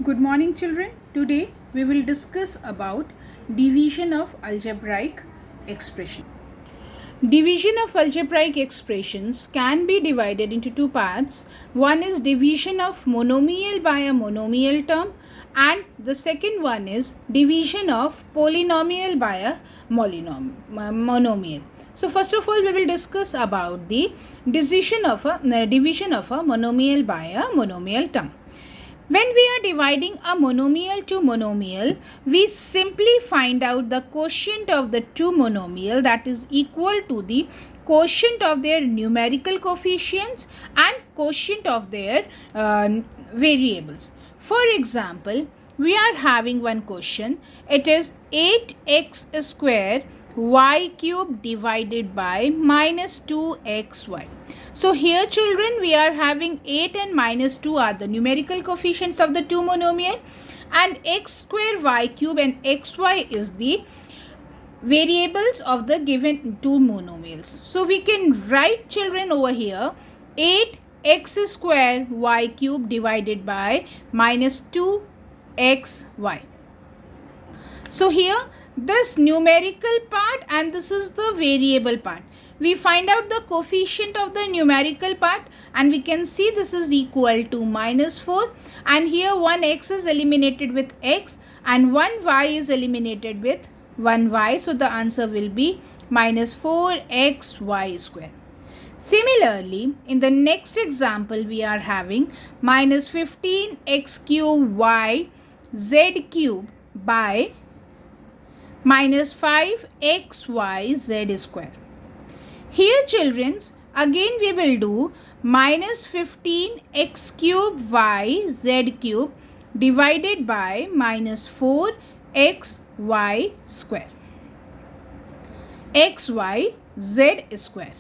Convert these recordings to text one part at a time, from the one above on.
Good morning, children. Today we will discuss about division of algebraic expression. Division of algebraic expressions can be divided into two parts. One is division of monomial by a monomial term, and the second one is division of polynomial by a monomial. So first of all, we will discuss about the division of a monomial by a monomial term. When we are dividing a monomial to monomial, we simply find out the quotient of the two monomial, that is equal to the quotient of their numerical coefficients and quotient of their variables. For example, we are having one quotient. It is 8x square y cube divided by minus 2xy. So here, children, we are having 8 and minus 2 are the numerical coefficients of the two monomial, and x square y cube and xy is the variables of the given two monomials. So we can write, children, over here 8x square y cube divided by minus 2xy. So here this numerical part and this is the variable part. We find out the coefficient of the numerical part and we can see this is equal to minus 4, and here one x is eliminated with x and one y is eliminated with 1y. So the answer will be minus 4xy square. Similarly, in the next example we are having minus 15x cube y z cube by minus 5xy z square. Here, children, again we will do minus 15x cube y z cube divided by minus 4xy square xy z square.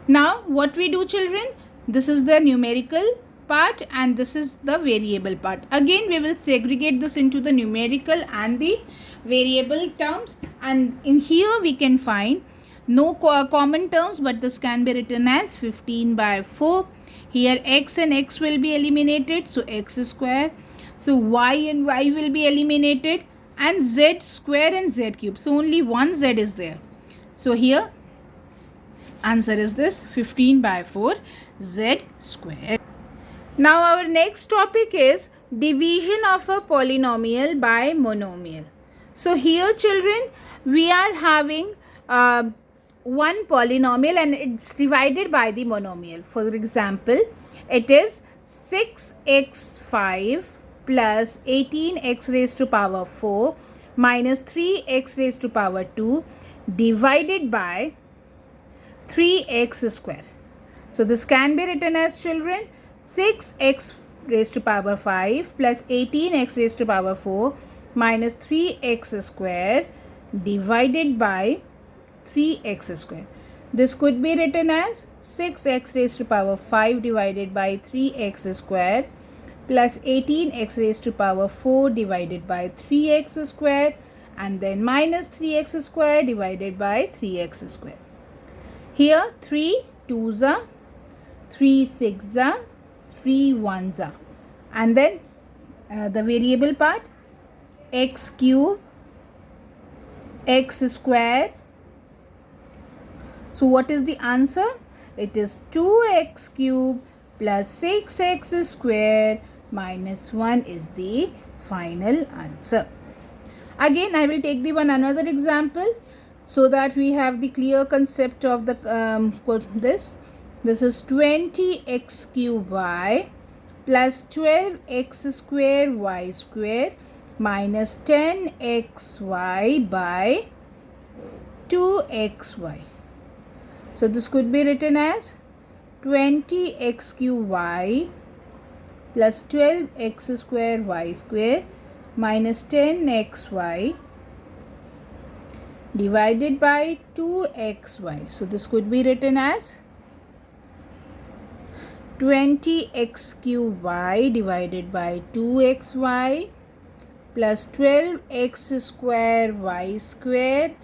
Now what we do, children? This is the numerical part and this is the variable part. Again we will segregate this into the numerical and the variable terms, and in here we can find no common terms, but this can be written as 15 by 4. Here x and x will be eliminated, so x square. So y and y will be eliminated, and z square and z cube. So only one z is there. So here answer is this 15 by 4 z square. Now our next topic is division of a polynomial by monomial. So here, children, we are having one polynomial and it's divided by the monomial. For example, it is 6x5 plus 18x raised to power 4 minus 3x raised to power 2 divided by 3x square. So this can be written as, children, 6x raised to power 5 plus 18x raised to power 4 minus 3x square divided by 3x square. This could be written as 6x raised to power 5 divided by 3x square plus 18x raised to power 4 divided by 3x square and then minus 3x square divided by 3x square. Here 3 2s are, 3 6s are, 3 1s are, and then the variable part x cube x square. So what is the answer? It is 2x cube plus 6x square minus 1 is the final answer. Again I will take the another example so that we have the clear concept of the this. This is 20x cube y plus 12x square y square minus 10xy by 2xy. So this could be written as 20x cube y plus 12x square y square minus 10xy divided by 2xy. So this could be written as 20x cube y divided by 2xy plus 12x square y square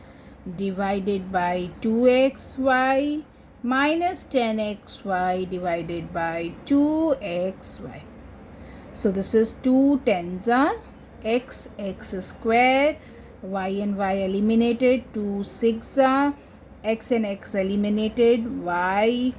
divided by 2xy minus 10xy divided by 2xy. So this is 2 tens are x square, y and y eliminated, 2 6 are x and x eliminated, y,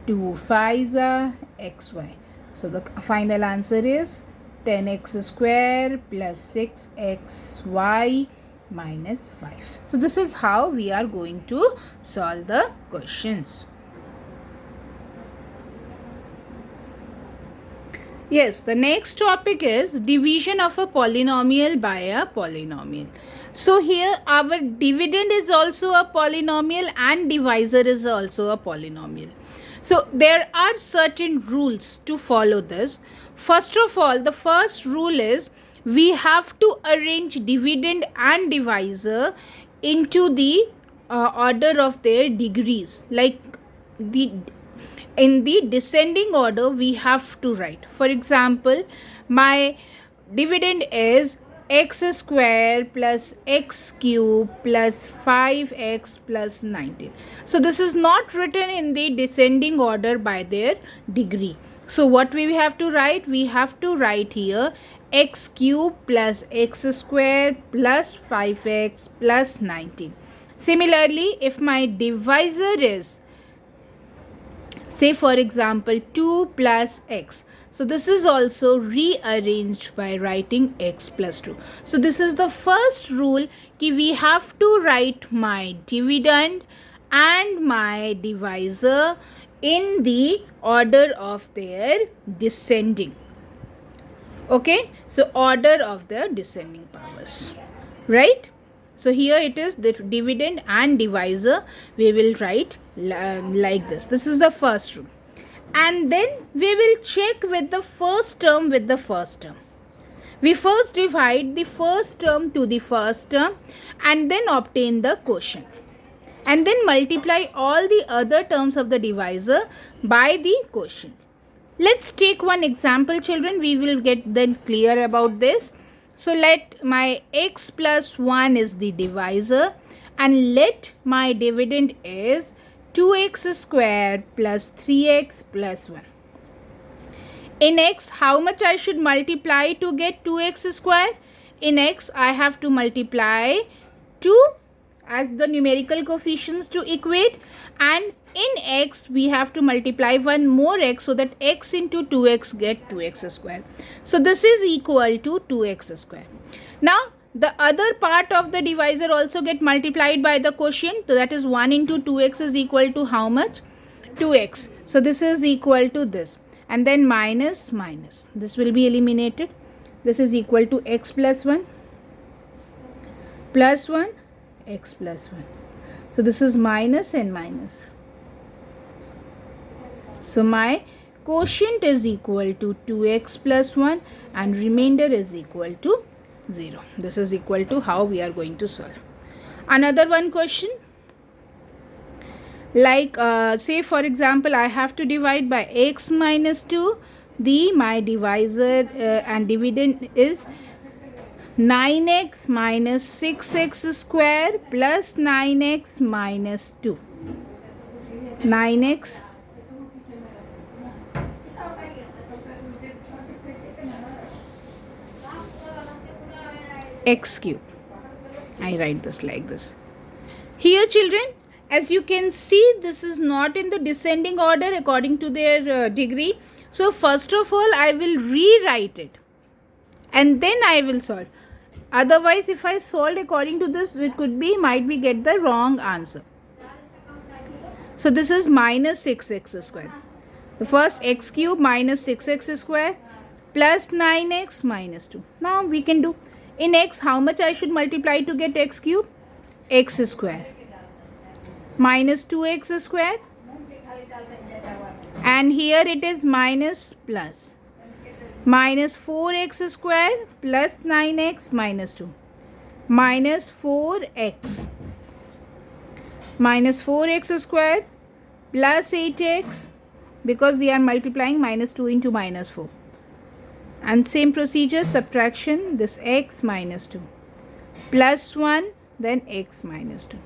2 5 are xy. So the final answer is 10x square plus 6xy minus 5. So this is how we are going to solve the questions. Yes, the next topic is division of a polynomial by a polynomial. So here our dividend is also a polynomial and divisor is also a polynomial. So there are certain rules to follow this. First of all, the first rule is we have to arrange dividend and divisor into the order of their degrees. Like in the descending order we have to write. For example, my dividend is x square plus x cube plus 5x plus 19. So this is not written in the descending order by their degree. So what we have to write? We have to write here x cube plus x square plus 5x plus 19. Similarly, if my divisor is, say for example, 2 plus x. So this is also rearranged by writing x plus 2. So this is the first rule कि we have to write my dividend and my divisor in the order of their descending. Okay, so order of the descending powers, right? So here it is the dividend and divisor we will write like this. This is the first rule. And then we will check with the first term with the first term. We first divide the first term to the first term and then obtain the quotient. And then multiply all the other terms of the divisor by the quotient. Let's take one example, children. We will get then clear about this. So let my x plus 1 is the divisor and let my dividend is 2x square plus 3x plus 1. In x, how much I should multiply to get 2x square? In x, I have to multiply 2 as the numerical coefficients to equate, and in x we have to multiply one more x so that x into 2x get 2x square. So this is equal to 2x square. Now the other part of the divisor also get multiplied by the quotient. So that is 1 into 2x is equal to how much? 2x. So this is equal to this. And then minus minus. This will be eliminated. This is equal to x plus 1 plus 1 x plus 1. So this is minus and minus. So my quotient is equal to 2x plus 1 and remainder is equal to 0. This is equal to how we are going to solve. Another one question. Like say for example, I have to divide by x minus 2. My divisor and dividend is 9x minus 6x square plus 9x minus 2. 9x x cube. I write this like this. Here children, as you can see, this is not in the descending order according to their degree. So first of all, I will rewrite it and then I will solve. Otherwise, if I solve according to this, it could be, might be get the wrong answer. So this is minus 6x square. The first x cube minus 6x square plus 9x minus 2. Now we can do. In x, how much I should multiply to get x cube? X square minus 2x square, and here it is minus plus minus 4x square plus 9x minus 2 minus 4x square plus 8x, because we are multiplying minus 2 into minus 4, and same procedure, subtraction, this x minus 2 plus 1, then x minus 2.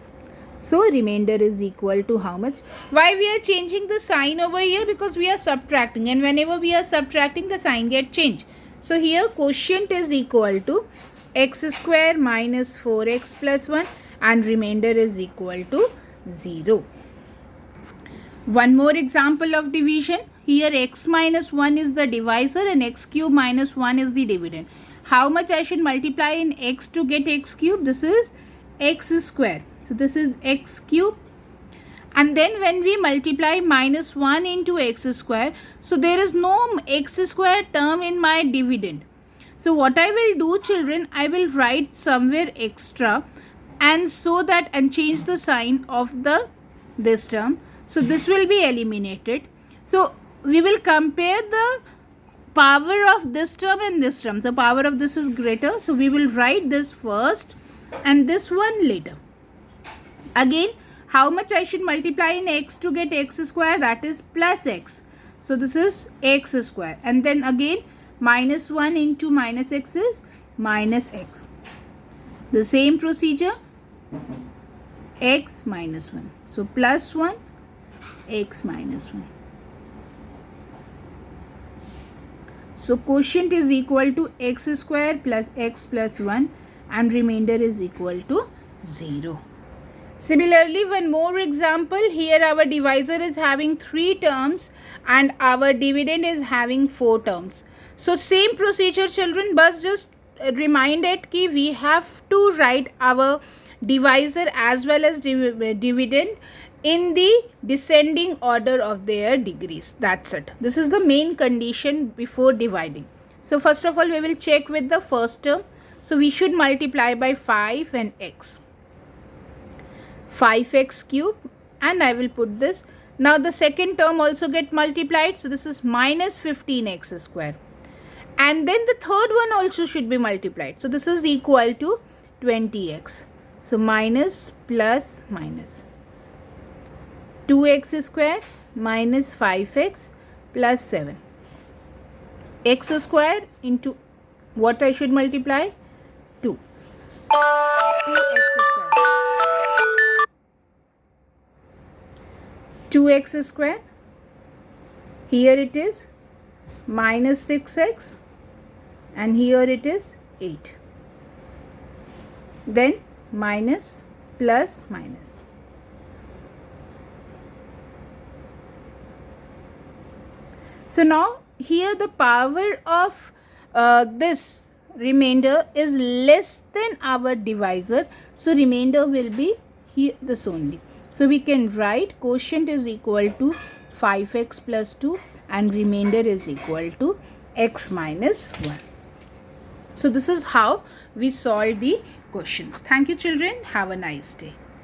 So remainder is equal to how much? Why we are changing the sign over here? Because we are subtracting, and whenever we are subtracting, the sign get changed. So here quotient is equal to x square minus 4x plus 1, and remainder is equal to 0. One more example of division. Here x minus 1 is the divisor and x cube minus 1 is the dividend. How much I should multiply in x to get x cube? This is x square. So this is x cube. And then when we multiply minus 1 into x square, so there is no x square term in my dividend. So what I will do, children, I will write somewhere extra and so that and change the sign of this term. So this will be eliminated. So we will compare the power of this term and this term. The power of this is greater. So we will write this first and this one later. Again, how much I should multiply in x to get x square? That is plus x. So this is x square. And then again, minus 1 into minus x is minus x. The same procedure, x minus 1. So plus 1, x minus 1. So quotient is equal to x square plus x plus 1 and remainder is equal to 0. Similarly, one more example. Here our divisor is having 3 terms and our dividend is having 4 terms. So same procedure, children, but just remind it कि we have to write our divisor as well as dividend in the descending order of their degrees. That's it. This is the main condition before dividing. So first of all, we will check with the first term. So we should multiply by 5 and x. 5x cube, and I will put this. Now the second term also get multiplied. So this is minus 15x square. And then the third one also should be multiplied. So this is equal to 20x. So minus plus minus. 2x square minus 5x plus 7. X square into what I should multiply? 2. 2x square. 2x square. Here it is minus 6x and here it is 8. Then minus plus minus. So now here the power of this remainder is less than our divisor. So remainder will be here this only. So we can write quotient is equal to 5x plus 2 and remainder is equal to x minus 1. So this is how we solve the questions. Thank you, children. Have a nice day.